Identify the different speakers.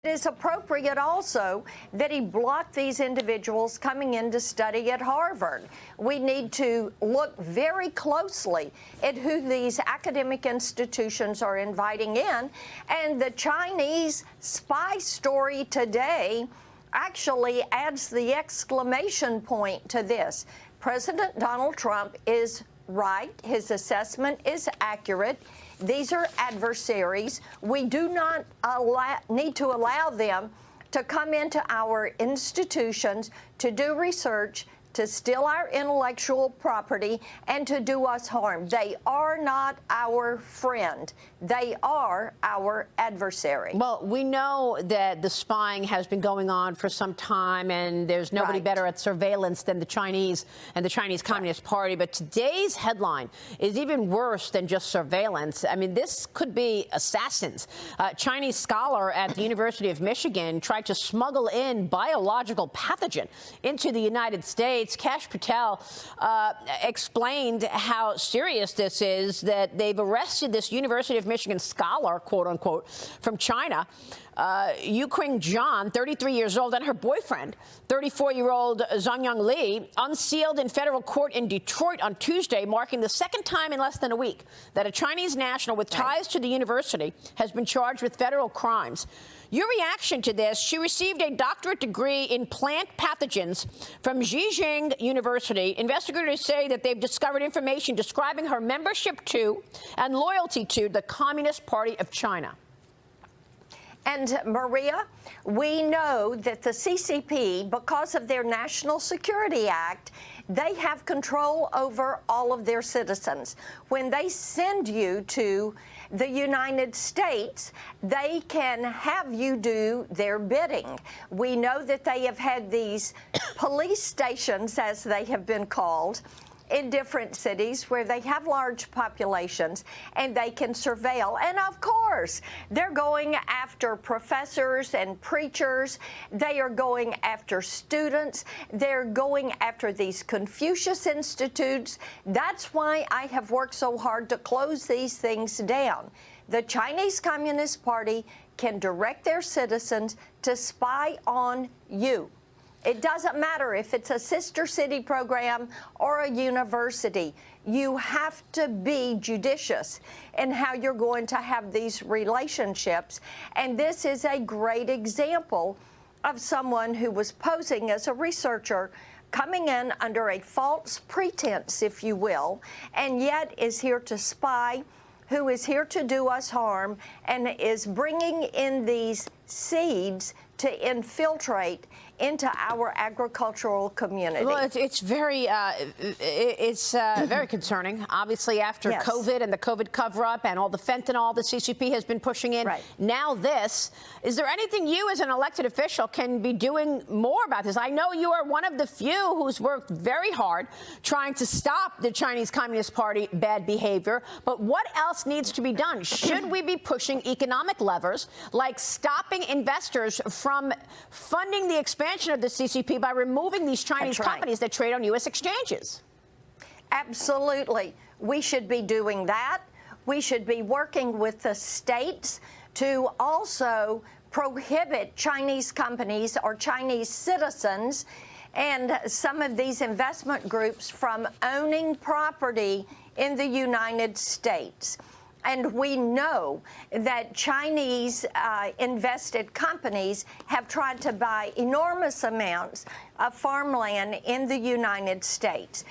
Speaker 1: It is appropriate also that he blocked these individuals coming in to study at Harvard. We need to look very closely at who these academic institutions are inviting in. And the Chinese spy story today actually adds the exclamation point to this. President Donald Trump is right. His assessment is accurate. These are adversaries. We do not need to allow them to come into our institutions to do research, to steal our intellectual property, and to do us harm. They are not our friend. They are our adversary.
Speaker 2: Well, we know that the spying has been going on for some time, and there's nobody better at surveillance than the Chinese and the Chinese Communist Party. But today's headline is even worse than just surveillance. I mean, this could be assassins. A Chinese scholar at the University of Michigan tried to smuggle in biological pathogen into the United States. Kash Patel explained how serious this is, that they've arrested this University of Michigan scholar, quote unquote, from China, Yuqing Zhan, 33 years old, and her boyfriend, 34-year-old Zhongyang Li, unsealed in federal court in Detroit on Tuesday, marking the second time in less than a week that a Chinese national with ties to the university has been charged with federal crimes. Your reaction to this? She received a doctorate degree in plant pathogens from Zhejiang University. Investigators say that they've discovered information describing her membership to and loyalty to the Communist Party of China.
Speaker 1: And, Maria, we know that the CCP, because of their National Security Act, they have control over all of their citizens. When they send you to the United States, they can have you do their bidding. We know that they have had these police stations, as they have been called, in different cities where they have large populations and they can surveil. And of course, they're going after professors and preachers. They are going after students. They're going after these Confucius institutes. That's why I have worked so hard to close these things down. The Chinese Communist Party can direct their citizens to spy on you. It doesn't matter if it's a sister city program or a university. You have to be judicious in how you're going to have these relationships. And this is a great example of someone who was posing as a researcher, coming in under a false pretense, if you will, and yet is here to spy, who is here to do us harm, and is bringing in these seeds to infiltrate into our agricultural community.
Speaker 2: Well, it's very concerning. Obviously, after COVID and the COVID cover-up and all the fentanyl the CCP has been pushing in, now this. Is there anything you as an elected official can be doing more about this? I know you are one of the few who's worked very hard trying to stop the Chinese Communist Party bad behavior, but what else needs to be done? Should we be pushing economic levers like stopping investors from funding the expansion of the CCP by removing these Chinese companies that trade on U.S. exchanges?
Speaker 1: Absolutely. We should be doing that. We should be working with the states to also prohibit Chinese companies or Chinese citizens and some of these investment groups from owning property in the United States. And we know that Chinese invested companies have tried to buy enormous amounts of farmland in the United States.